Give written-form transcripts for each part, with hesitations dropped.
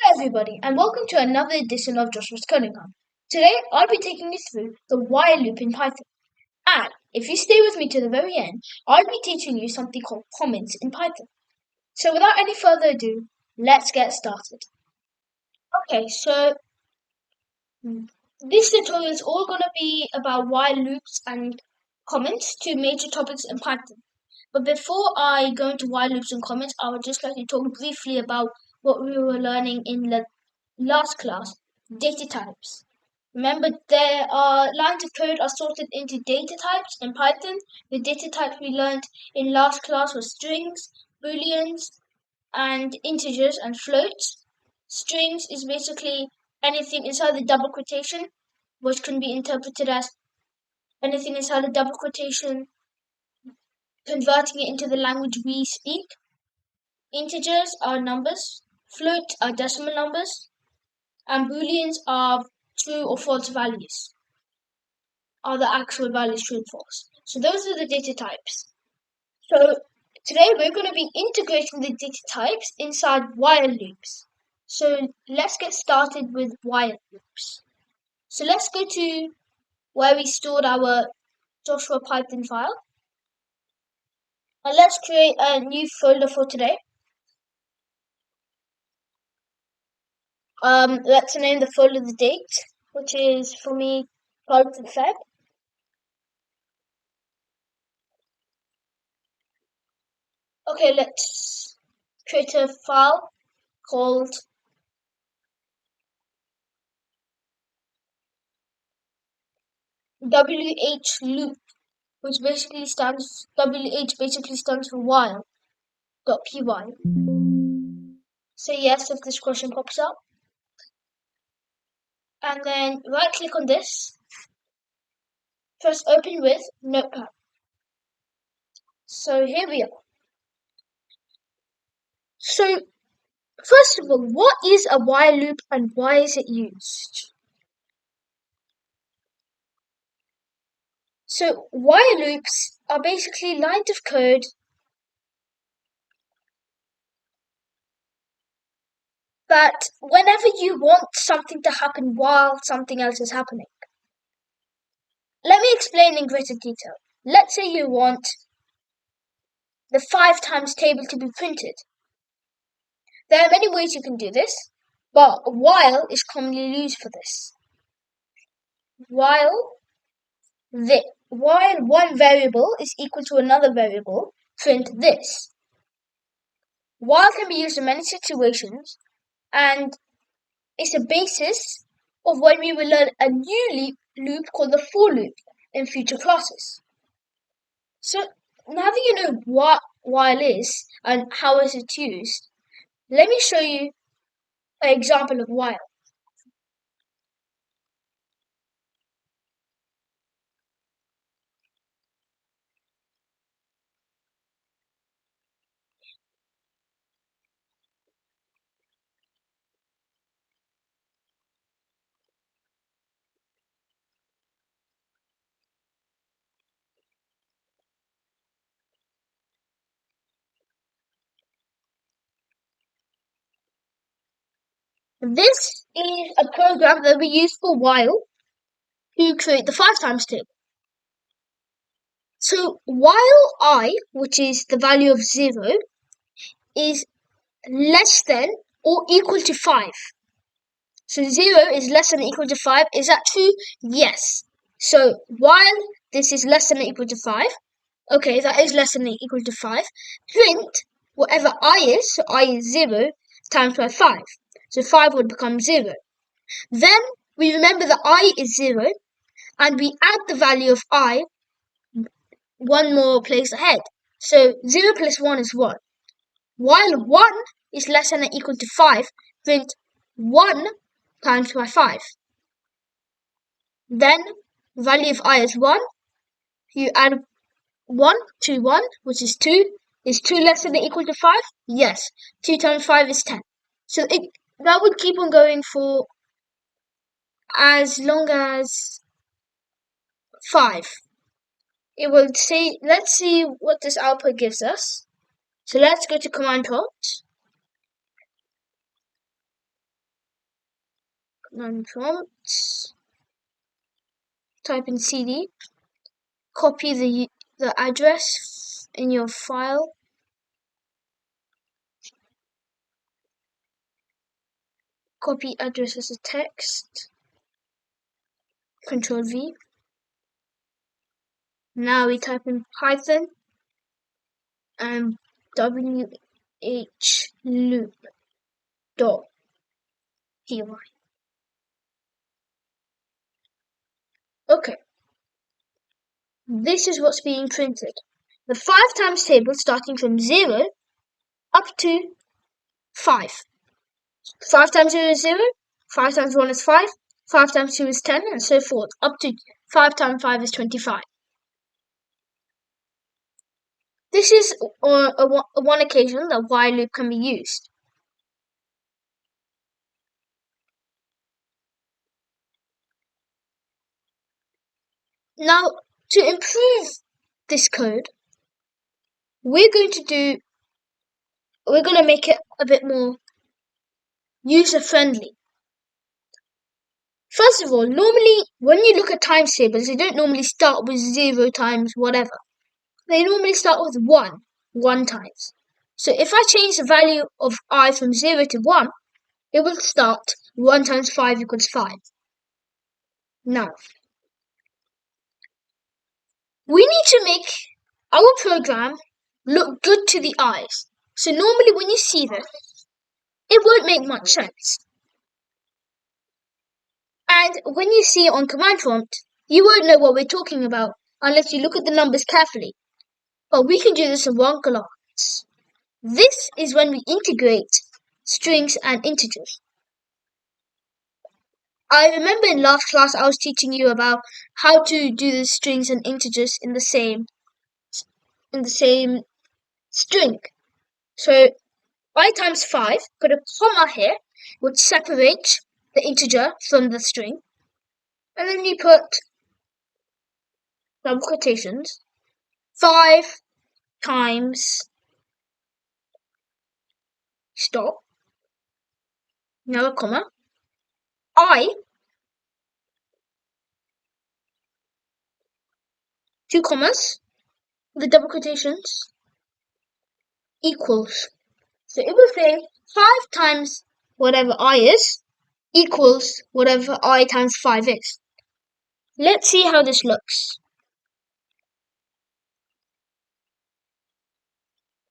Hello everybody and welcome to another edition of Joshua's Coding Hub. Today I'll be taking you through the while loop in Python. And if you stay with me to the very end, I'll be teaching you something called comments in Python. So without any further ado, let's get started. Okay, so this tutorial is all going to be about while loops and comments, two major topics in Python. But before I go into while loops and comments, I would just like to talk briefly about what we were learning in the last class, data types. Remember, there are lines of code are sorted into data types in Python. The data types we learned in last class were strings, booleans, and integers and floats. Strings is basically anything inside the double quotation, which can be interpreted as anything inside the double quotation, converting it into the language we speak. Integers are numbers, floats are decimal numbers, and booleans are true or false values, are the actual values true and false. So those are the data types. So today we're going to be integrating the data types inside while loops. So let's get started with while loops. So let's go to where we stored our Joshua Python file. And let's create a new folder for today. Let's name the folder the date, which is for me 12th of Feb. Okay, let's create a file called WH loop, which basically stands for while.py. Say yes if this question pops up. And then right click on this. Press open with Notepad. So here we are. So first of all, what is a while loop and why is it used? So while loops are basically lines of code that whenever you want something to happen while something else is happening. Let me explain in greater detail. Let's say you want the 5 times table to be printed. There are many ways you can do this, but while is commonly used for this. While one variable is equal to another variable, print this. While can be used in many situations, and it's a basis of when we will learn a new loop called the for loop in future classes. So now that you know what while is and how is it used, let me show you an example of while. This is a program that we use for while to create the 5 times table. So while I, which is the value of 0, is less than or equal to 5. So 0 is less than or equal to 5. Is that true? Yes. So while this is less than or equal to 5, okay, that is less than or equal to 5, print whatever I is, so I is 0, times by 5. So 5 would become 0. Then we remember that I is 0, and we add the value of I one more place ahead. So 0 plus 1 is 1. While 1 is less than or equal to 5, print 1 times by 5. Then value of I is 1. You add 1 to 1, which is 2. Is 2 less than or equal to 5? Yes. 2 times 5 is 10. So that would keep on going for as long as 5. It will say, let's see what this output gives us. So let's go to command prompt. Run prompt. Type in cd. Copy the address in your file. Copy address as a text. Control V. Now we type in Python and whloop.py. Okay. This is what's being printed. The 5 times table starting from 0 up to 5. 5 times 0 is 0, 5 times 1 is 5, 5 times 2 is 10, and so forth, up to 5 times 5 is 25. This is one occasion that while loop can be used. Now, to improve this code, we're going to make it a bit more user-friendly. First of all, normally when you look at times tables, they don't normally start with 0 times whatever. They normally start with 1 times. So if I change the value of I from 0 to 1, it will start 1 times 5 equals 5. Now, we need to make our program look good to the eyes. So normally when you see this, it won't make much sense. And when you see it on command prompt, you won't know what we're talking about unless you look at the numbers carefully. But we can do this in one class. This is when we integrate strings and integers. I remember in last class I was teaching you about how to do the strings and integers in the same string. So I times 5, put a comma here, which separates the integer from the string. And then you put double quotations, 5 times, stop, now a comma, I, 2 commas, the double quotations, equals. So it will say 5 times whatever I is equals whatever I times 5 is. Let's see how this looks.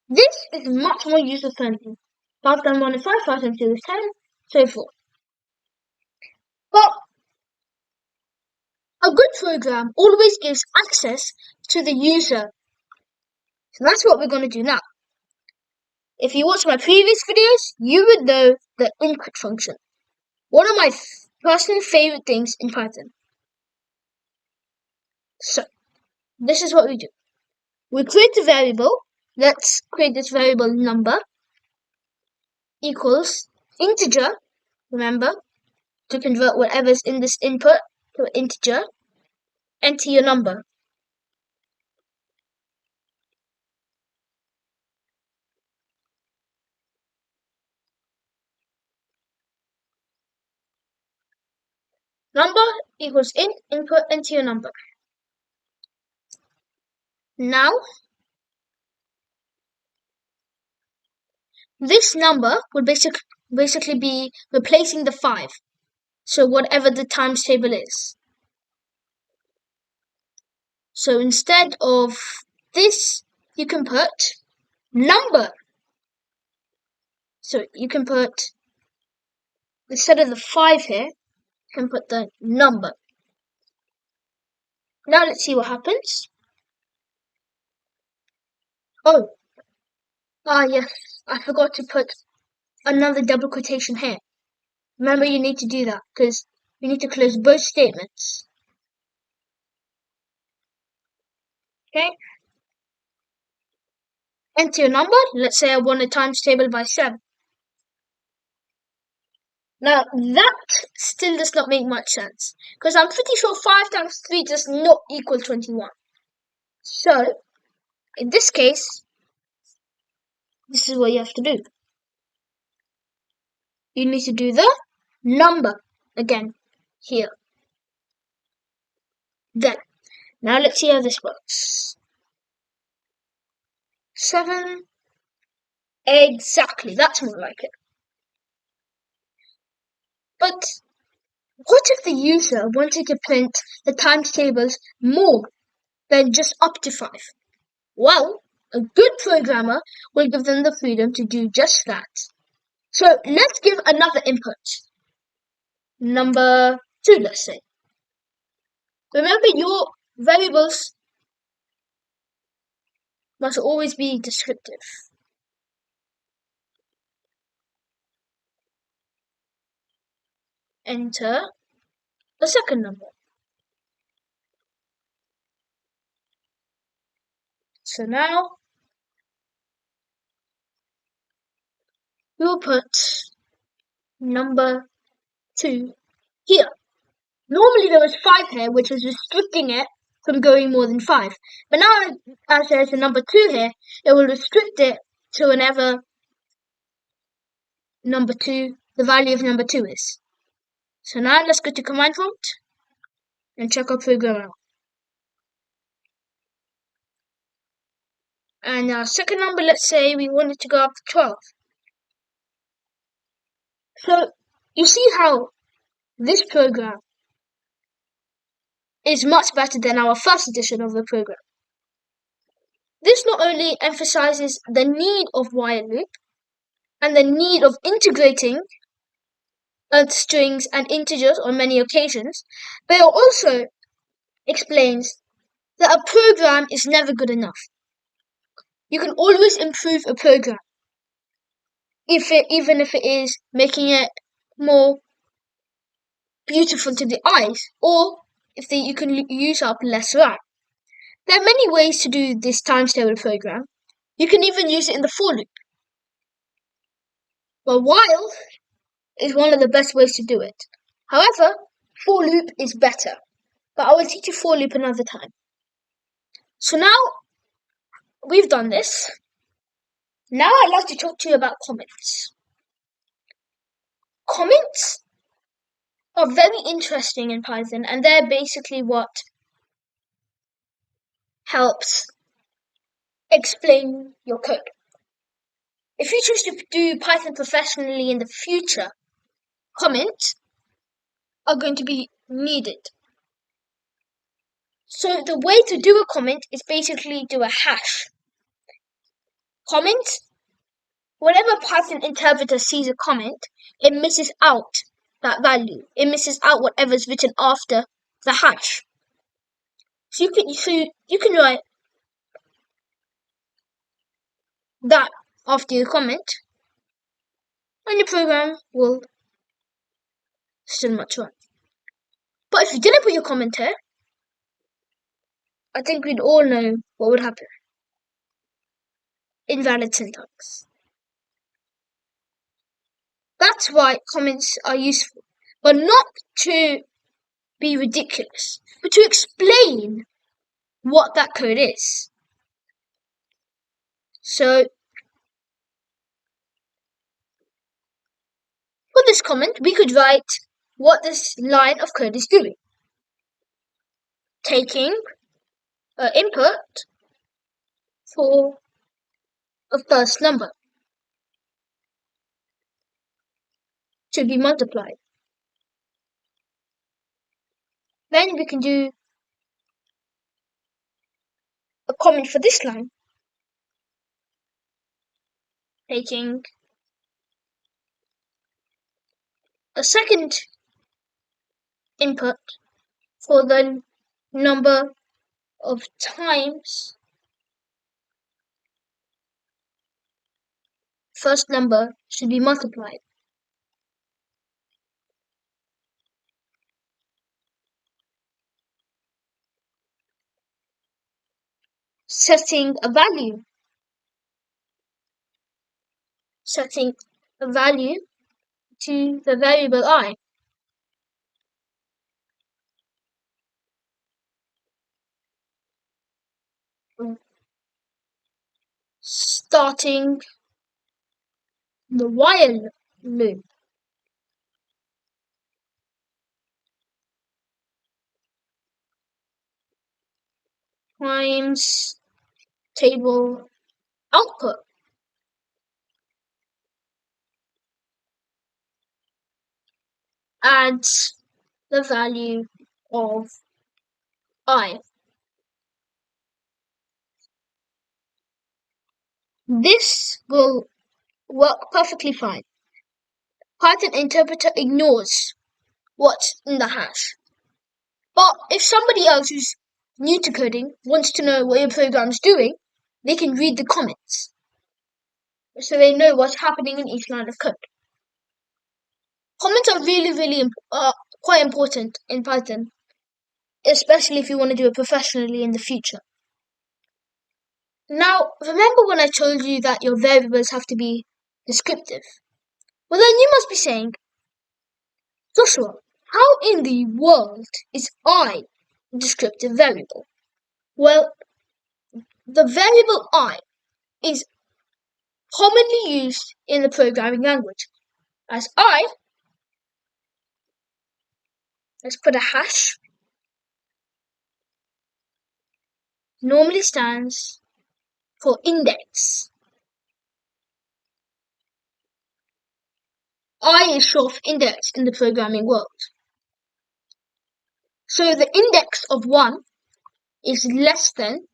This is much more user-friendly. 5 times 1 is 5, 5 times 2 is 10, so forth. But a good program always gives access to the user. So that's what we're going to do now. If you watched my previous videos, you would know the input function. One of my personal favorite things in Python. So, this is what we do. We create a variable. Let's create this variable number equals integer. Remember, to convert whatever's in this input to an integer, enter your number. Number equals input, enter your number. Now, this number would basically be replacing the 5. So whatever the times table is. So instead of this, you can put number. So you can put, instead of the 5 here, you can put the number. Now let's see what happens. Oh, yes, I forgot to put another double quotation here. Remember, you need to do that because you need to close both statements. Okay. Enter your number. Let's say I want a times table by 7. Now, that still does not make much sense because I'm pretty sure 5 times 3 does not equal 21. So, in this case, this is what you have to do. You need to do the number. again here. Then, now let's see how this works. 7. Exactly, that's more like it. But what if the user wanted to print the times tables more than just up to 5? Well, a good programmer will give them the freedom to do just that. So let's give another input. Number 2, let's say. Remember, your variables must always be descriptive. Enter the second number. So now we'll put number 2 here. Normally there was 5 here, which was restricting it from going more than 5. But now, as there's a number 2 here, it will restrict it to whenever the value of number 2 is. So now let's go to command prompt and check our program out. And our second number, let's say we wanted to go up to 12. So you see how this program is much better than our first edition of the program. This not only emphasizes the need of while loop and the need of integrating strings and integers on many occasions, but it also explains that a program is never good enough. You can always improve a program, even if it is making it more beautiful to the eyes, or if you can use up less RAM. There are many ways to do this times table program. You can even use it in the for loop. But while is one of the best ways to do it. However, for loop is better. But I will teach you for loop another time. So now we've done this. Now I'd like to talk to you about comments. Comments are very interesting in Python, and they're basically what helps explain your code. If you choose to do Python professionally in the future, comments are going to be needed. So the way to do a comment is basically do a hash. Comment, whenever Python interpreter sees a comment, it misses out that value. It misses out whatever's written after the hash. So you can write that after your comment, and your program will still much run. But if you didn't put your comment here, I think we'd all know what would happen. Invalid syntax. That's why comments are useful, but not to be ridiculous, but to explain what that code is. So for this comment, we could write what this line of code is doing. Taking an input for a first number to be multiplied. Then we can do a comment for this line. Taking a second input for the number of times first number should be multiplied. Setting a value. Setting a value to the variable I. Starting the while loop. times table output adds the value of I. This will work perfectly fine. Python interpreter ignores what's in the hash. But if somebody else who's new to coding wants to know what your program's doing, they can read the comments, so they know what's happening in each line of code. Comments are really quite important in Python, especially if you want to do it professionally in the future. Now, remember when I told you that your variables have to be descriptive? Well, then you must be saying, Joshua, how in the world is I a descriptive variable? Well, the variable I is commonly used in the programming language as I, let's put a hash, normally stands for index. I is short for index in the programming world. So the index of 1 is less than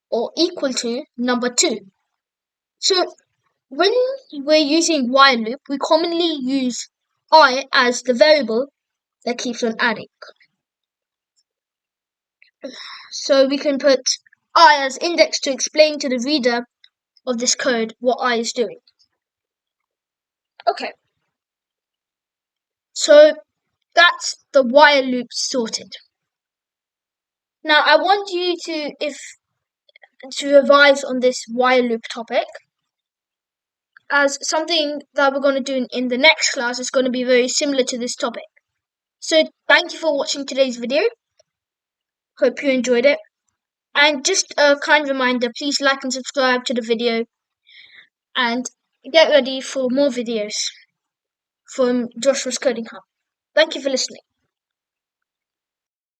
or equal to number 2. So when we're using while loop, we commonly use I as the variable that keeps on adding. So we can put I as index to explain to the reader of this code what I is doing. Okay. So that's the while loop sorted. Now I want you to revise on this while loop topic, as something that we're going to do in the next class is going to be very similar to this topic. So thank you for watching today's video. Hope you enjoyed it. And just a kind reminder, please like and subscribe to the video and get ready for more videos from Joshua's Coding Hub. Thank you for listening.